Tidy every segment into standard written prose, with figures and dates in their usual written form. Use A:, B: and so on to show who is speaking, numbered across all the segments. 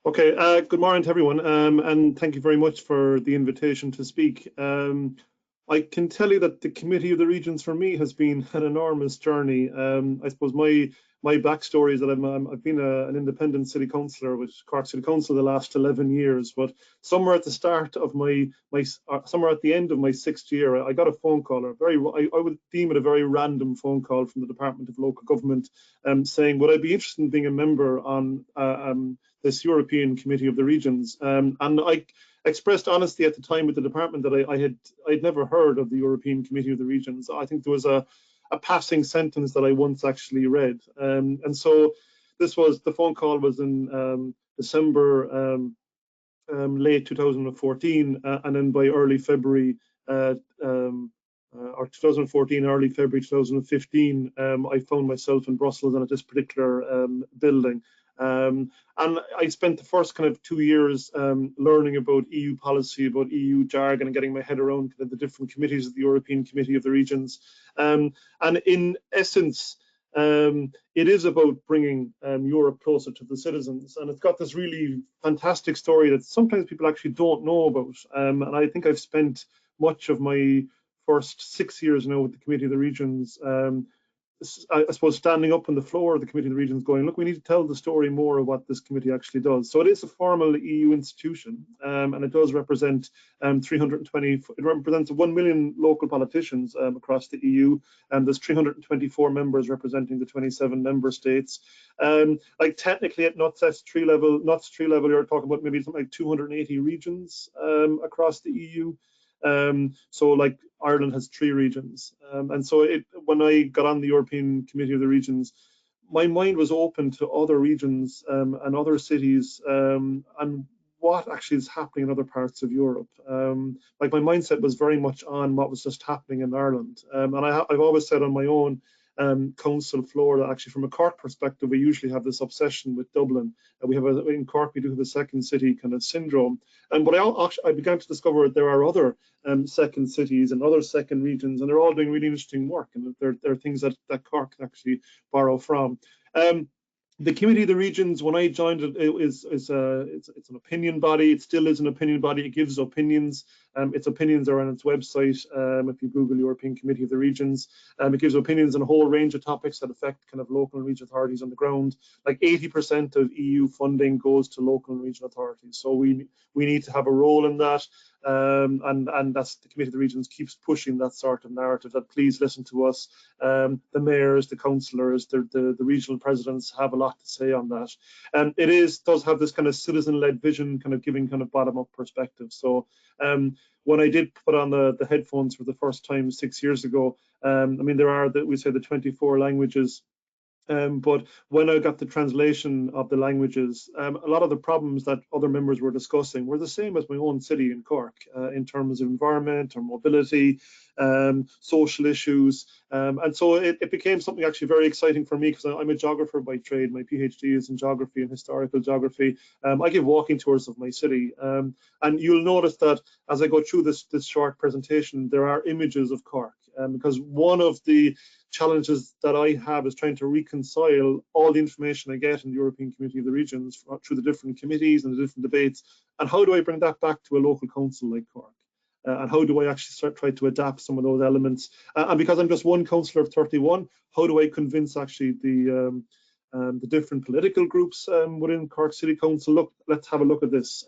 A: Okay, good morning to everyone, and thank you very much for the invitation to speak. I can tell you that the Committee of the Regions for me has been an enormous journey. I suppose my backstory is that I've been an independent city councillor with Cork City Council the last 11 years, but somewhere at the start of somewhere at the end of my 6th year, I got a phone call, I would deem it a very random phone call from the Department of Local Government, saying, would I be interested in being a member on this European Committee of the Regions? And I expressed honesty at the time with the department that I'd never heard of the European Committee of the Regions. I think there was a passing sentence that I once actually read. And so the phone call was in December, late 2014, and then by early February, or 2014, early February 2015, I found myself in Brussels and at this particular building. And I spent the first kind of 2 years learning about EU policy, about EU jargon, and getting my head around the different committees of the European Committee of the Regions. And in essence, it is about bringing Europe closer to the citizens, and it's got this really fantastic story that sometimes people actually don't know about. And I think I've spent much of my first 6 years now with the Committee of the Regions, I suppose, standing up on the floor of the Committee of the Regions going, look, we need to tell the story more of what this committee actually does. So it is a formal EU institution, and it does represent 320, it represents 1 million local politicians across the EU, and there's 324 members representing the 27 member states. Like technically at NUTS 3 level, you're talking about maybe something like 280 regions across the EU. So like Ireland has 3 regions, and so when I got on the European Committee of the Regions, my mind was open to other regions and other cities, and what actually is happening in other parts of Europe. Like my mindset was very much on what was just happening in Ireland, and I've always said on my own council floor that actually from a Cork perspective, we usually have this obsession with Dublin. We have in Cork, we do have a second city kind of syndrome. But I began to discover that there are other second cities and other second regions, and they're all doing really interesting work, and there are things that Cork can actually borrow from. The Committee of the Regions, when I joined it, it's an opinion body. It still is an opinion body. It gives opinions. Its opinions are on its website. If you Google European Committee of the Regions, it gives opinions on a whole range of topics that affect kind of local and regional authorities on the ground. Like 80% of EU funding goes to local and regional authorities. So we need to have a role in that. And that's the Committee of the Regions keeps pushing that sort of narrative that please listen to us. The mayors, the councillors, the regional presidents have a lot to say on that. And it does have this kind of citizen-led vision, kind of giving kind of bottom-up perspective. So when I did put on the headphones for the first time 6 years ago, I mean, there are we say the 24 languages. But when I got the translation of the languages, a lot of the problems that other members were discussing were the same as my own city in Cork, in terms of environment or mobility, social issues. And so it became something actually very exciting for me, because I'm a geographer by trade. My PhD is in geography and historical geography. I give walking tours of my city. And you'll notice that as I go through this short presentation, there are images of Cork. Because one of the challenges that I have is trying to reconcile all the information I get in the European Committee of the Regions through the different committees and the different debates, and how do I bring that back to a local council like Cork? And how do I actually try to adapt some of those elements? And because I'm just one councillor of 31, how do I convince actually the different political groups within Cork City Council? Look, let's have a look at this.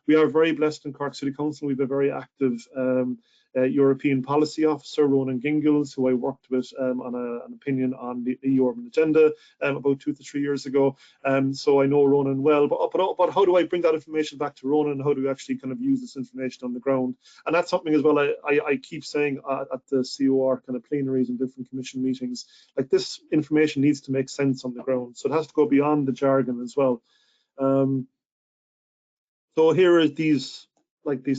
A: We are very blessed in Cork City Council. We have a very active European policy officer, Ronan Gingles, who I worked with on an opinion on the EU urban agenda about 2 to 3 years ago. So I know Ronan well, but how do I bring that information back to Ronan? How do we actually kind of use this information on the ground? And that's something as well I keep saying at the COR kind of plenaries and different commission meetings, like this information needs to make sense on the ground. So it has to go beyond the jargon as well. So here are these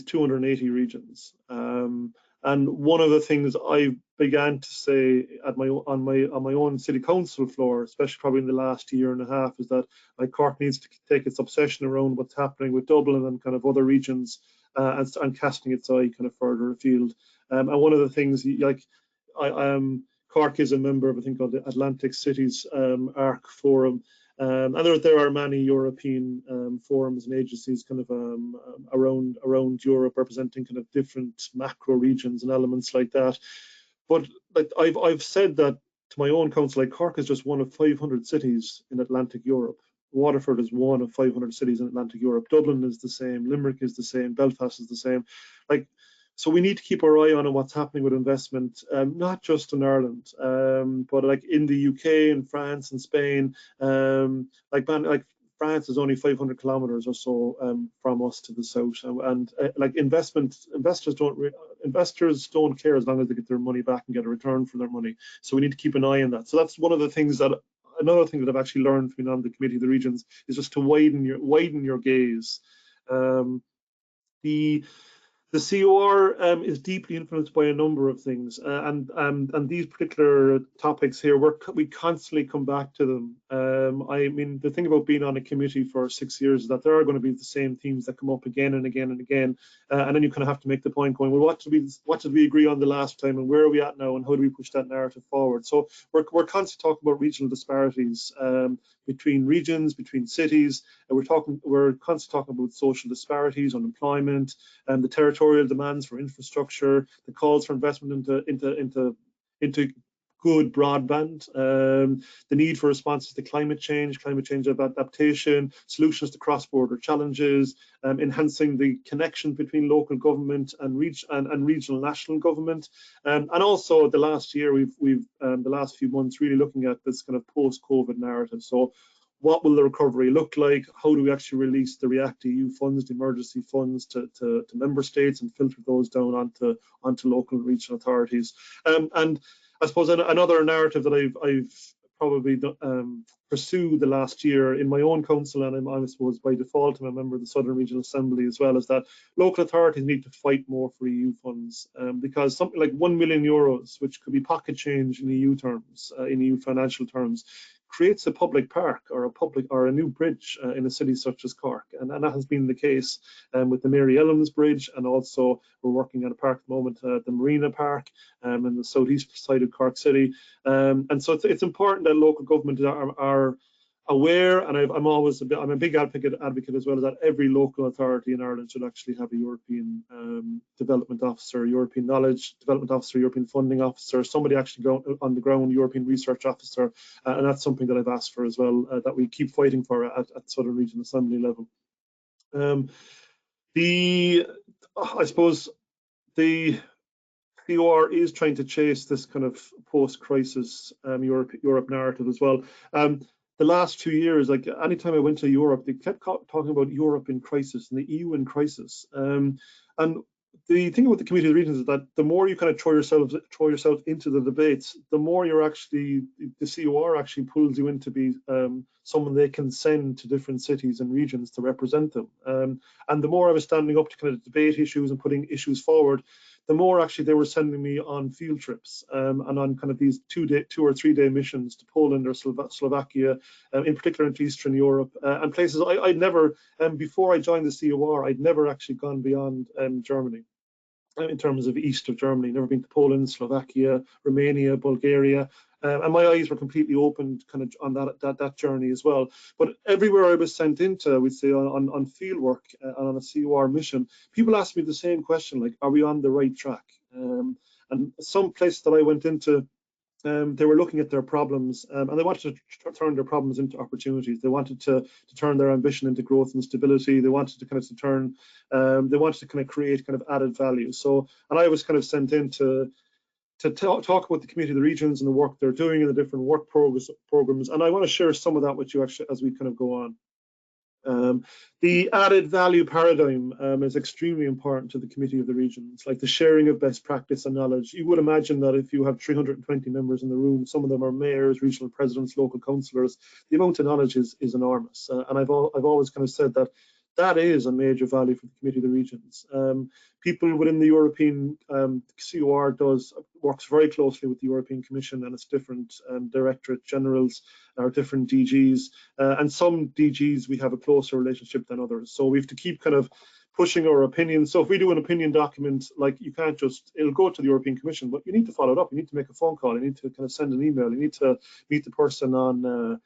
A: 280 regions. And one of the things I began to say on my own city council floor, especially probably in the last year and a half, is that like Cork needs to take its obsession around what's happening with Dublin and kind of other regions, and casting its eye kind of further afield. And one of the things, like Cork is a member of a thing called the Atlantic Cities Arc Forum. And there are many European forums and agencies kind of around Europe representing kind of different macro regions and elements like that. But like I've said that to my own council, like Cork is just one of 500 cities in Atlantic Europe. Waterford is one of 500 cities in Atlantic Europe. Dublin is the same. Limerick is the same. Belfast is the same. Like, so we need to keep our eye on what's happening with investment, not just in Ireland, but like in the UK and France and Spain. Like France is only 500 kilometers or so from us to the south, and like investors don't care as long as they get their money back and get a return for their money. So we need to keep an eye on that. So that's one of the things that. Another thing that I've actually learned from being on the Committee of the Regions is just to widen your gaze. The COR is deeply influenced by a number of things, and these particular topics here, we constantly come back to them. I mean, the thing about being on a committee for 6 years is that there are going to be the same themes that come up again and again and again, and then you kind of have to make the point going, well, what did we agree on the last time, and where are we at now, and how do we push that narrative forward? So we're constantly talking about regional disparities between regions, between cities, and we're constantly talking about social disparities, unemployment, and the territorial demands for infrastructure, the calls for investment into good broadband, the need for responses to climate change adaptation, solutions to cross-border challenges, enhancing the connection between local government and regional national government, and also the last year we've the last few months really looking at this kind of post-COVID narrative. So what will the recovery look like? How do we actually release the REACT EU funds, the emergency funds to member states and filter those down onto local and regional authorities? And I suppose another narrative that I've probably pursued the last year in my own council, and I suppose by default I'm a member of the Southern Regional Assembly as well, is that local authorities need to fight more for EU funds, because something like €1 million, which could be pocket change in EU terms, in EU financial terms, creates a public park or a new bridge in a city such as Cork, and that has been the case with the Mary Ellen's Bridge, and also we're working on a park at the moment, the Marina Park, in the southeast side of Cork City, and so it's important that local government are aware, and I'm a big advocate as well, that every local authority in Ireland should actually have a European development officer, European knowledge development officer, European funding officer, somebody actually go on the ground, European research officer, and that's something that I've asked for as well, that we keep fighting for at Southern Regional Assembly level. I suppose the COR is trying to chase this kind of post-crisis Europe narrative as well. The last 2 years, like anytime I went to Europe, they kept talking about Europe in crisis and the EU in crisis. And the thing about the Committee of the Regions is that the more you kind of throw yourself into the debates, the more you're actually, the COR actually pulls you in to be someone they can send to different cities and regions to represent them. And the more I was standing up to kind of debate issues and putting issues forward, the more actually they were sending me on field trips and on kind of these 2 or 3 day missions to Poland or Slovakia, in particular into Eastern Europe, and places I'd never, before I joined the COR, I'd never actually gone beyond Germany. In terms of east of Germany, never been to Poland, Slovakia, Romania, Bulgaria, and my eyes were completely opened kind of on that journey as well. But everywhere I was sent into, we'd say on field work and on a COR mission, people asked me the same question, like, are we on the right track? And some places that I went into, they were looking at their problems, and they wanted to turn their problems into opportunities. They wanted to turn their ambition into growth and stability. They wanted to kind of they wanted to kind of create kind of added value. So, and I was kind of sent in to talk about the Committee of the Regions and the work they're doing in the different work programs. And I want to share some of that with you actually as we kind of go on. The added value paradigm is extremely important to the Committee of the Regions, like the sharing of best practice and knowledge. You would imagine that if you have 320 members in the room, some of them are mayors, regional presidents, local councillors, the amount of knowledge is enormous. And I've always kind of said that that is a major value for the Committee of the Regions. People within the European COR works very closely with the European Commission and its different Directorate Generals or different DGs. And some DGs we have a closer relationship than others. So we have to keep kind of pushing our opinions. So if we do an opinion document, like you can't just, it'll go to the European Commission, but you need to follow it up. You need to make a phone call. You need to kind of send an email. You need to meet the person on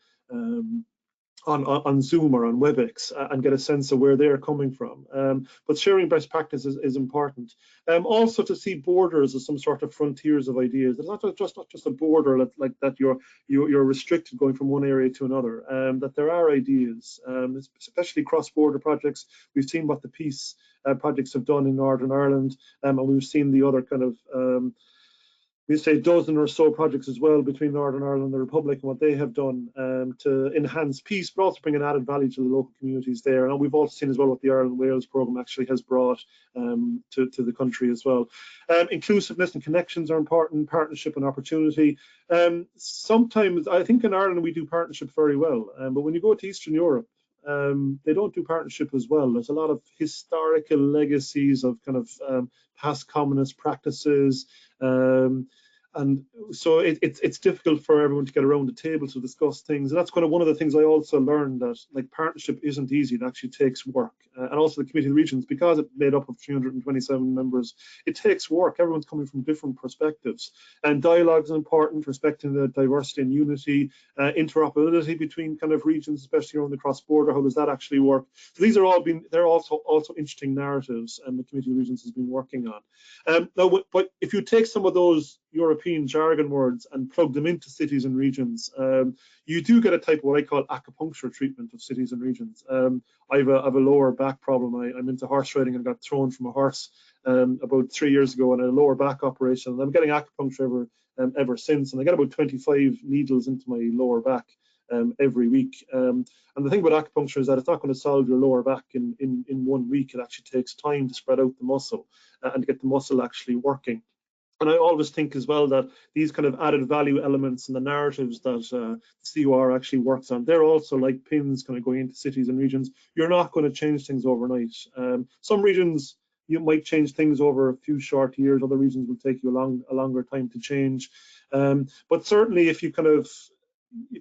A: on Zoom or on WebEx and get a sense of where they're coming from. But sharing best practices is important. Also to see borders as some sort of frontiers of ideas. It's not just a border like that you're restricted going from one area to another. That there are ideas, especially cross-border projects. We've seen what the peace projects have done in Northern Ireland, and we've seen the other kind of we say a dozen or so projects as well between Northern Ireland and the Republic and what they have done to enhance peace, but also bring an added value to the local communities there. And we've also seen as well what the Ireland Wales programme actually has brought to the country as well. Inclusiveness and connections are important, partnership and opportunity. Sometimes, I think in Ireland we do partnership very well, but when you go to Eastern Europe, they don't do partnership as well. There's a lot of historical legacies of kind of past communist practices, and so it's difficult for everyone to get around the table to discuss things. And that's kind of one of the things I also learned, that like partnership isn't easy. It actually takes work. And also the Committee of the Regions, because it's made up of 327 members, it takes work. Everyone's coming from different perspectives. And dialogue is important, respecting the diversity and unity, interoperability between kind of regions, especially around the cross-border. How does that actually work? So these are all they're also interesting narratives, and the Committee of the Regions has been working on. Now, but if you take some of those European jargon words and plug them into cities and regions, you do get a type of what I call acupuncture treatment of cities and regions. I have a lower back problem. I'm into horse riding and got thrown from a horse about 3 years ago in a lower back operation, and I'm getting acupuncture ever since, and I get about 25 needles into my lower back every week. And the thing about acupuncture is that it's not going to solve your lower back in 1 week. It actually takes time to spread out the muscle and get the muscle actually working. And I always think as well that these kind of added value elements and the narratives that CUR actually works on, they're also like pins kind of going into cities and regions. You're not going to change things overnight. Some regions, you might change things over a few short years. Other regions will take you a longer time to change. But certainly if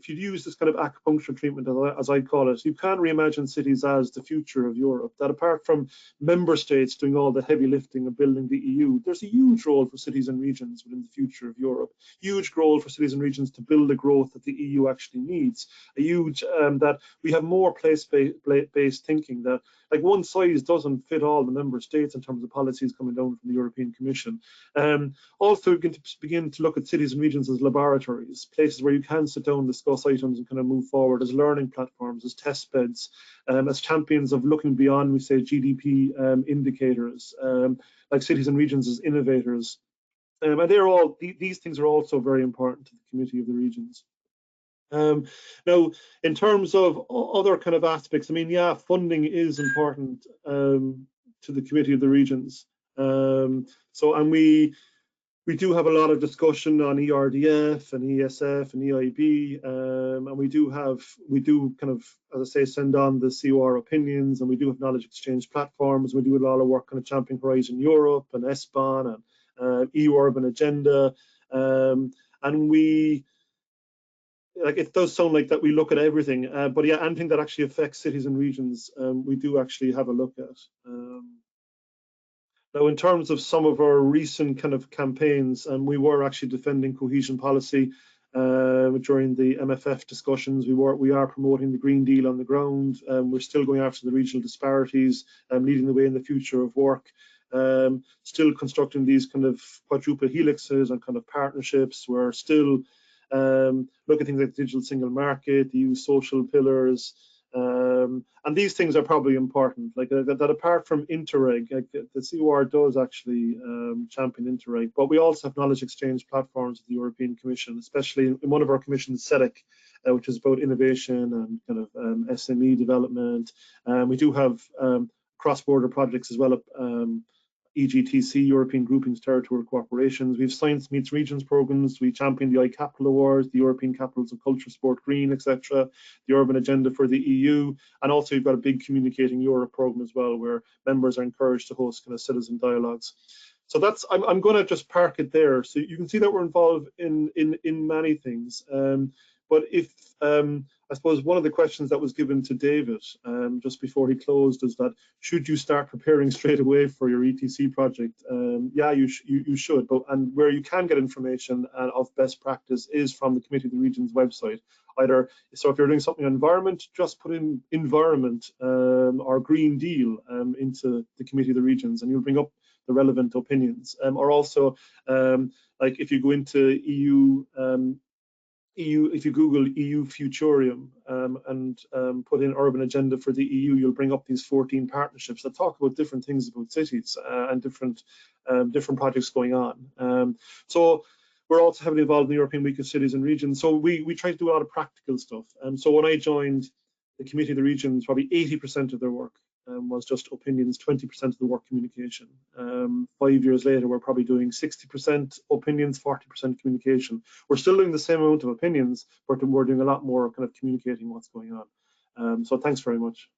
A: you use this kind of acupuncture treatment, as I call it, you can reimagine cities as the future of Europe. That apart from member states doing all the heavy lifting of building the EU, there's a huge role for cities and regions within the future of Europe. Huge role for cities and regions to build the growth that the EU actually needs. A huge that we have more place-based thinking, that like one size doesn't fit all the member states in terms of policies coming down from the European Commission. Also, we can begin to look at cities and regions as laboratories, places where you can sit down, discuss items and kind of move forward, as learning platforms, as test beds, as champions of looking beyond, we say, GDP indicators, like cities and regions as innovators. And these things are also very important to the Committee of the Regions. Now, in terms of other kind of aspects, I mean, yeah, funding is important to the Committee of the Regions. And we do have a lot of discussion on ERDF and ESF and EIB, and we do kind of, as I say, send on the CUR opinions, and we do have knowledge exchange platforms. We do a lot of work on Champion Horizon Europe and ESPON and EU Urban Agenda, and it does sound like that we look at everything, but yeah, anything that actually affects cities and regions, we do actually have a look at. Now, in terms of some of our recent kind of campaigns, we were actually defending cohesion policy during the MFF discussions. We are promoting the Green Deal on the ground. We're still going after the regional disparities, leading the way in the future of work. Still constructing these kind of quadruple helixes and kind of partnerships. We're still looking at things like the digital single market, the EU social pillars. And these things are probably important, like that apart from Interreg, like the CUR does actually champion Interreg, but we also have knowledge exchange platforms with the European Commission, especially in one of our commissions, CEDEC, which is about innovation and kind of SME development. We do have cross-border projects as well, EGTC, European Groupings Territorial Cooperations. We have Science Meets Regions programs. We champion the iCapital Awards, the European Capitals of Culture, Sport, Green, etc., the Urban Agenda for the EU, and also we've got a big Communicating Europe program as well, where members are encouraged to host kind of citizen dialogues. So that's, I'm going to just park it there. So you can see that we're involved in many things. But if I suppose one of the questions that was given to David just before he closed is that should you start preparing straight away for your ETC project? Yeah, you should. And where you can get information of best practice is from the Committee of the Regions website. So if you're doing something on environment, just put in environment or Green Deal into the Committee of the Regions, and you'll bring up the relevant opinions. Or also, like if you go into EU, if you Google EU Futurium and put in urban agenda for the EU, you'll bring up these 14 partnerships that talk about different things about cities and different projects going on. So we're also heavily involved in the European Week of Cities and Regions. So we try to do a lot of practical stuff. So when I joined the Committee of the Regions, probably 80% of their work was just opinions, 20% of the work communication. 5 years later, we're probably doing 60% opinions, 40% communication. We're still doing the same amount of opinions, but we're doing a lot more kind of communicating what's going on. So thanks very much.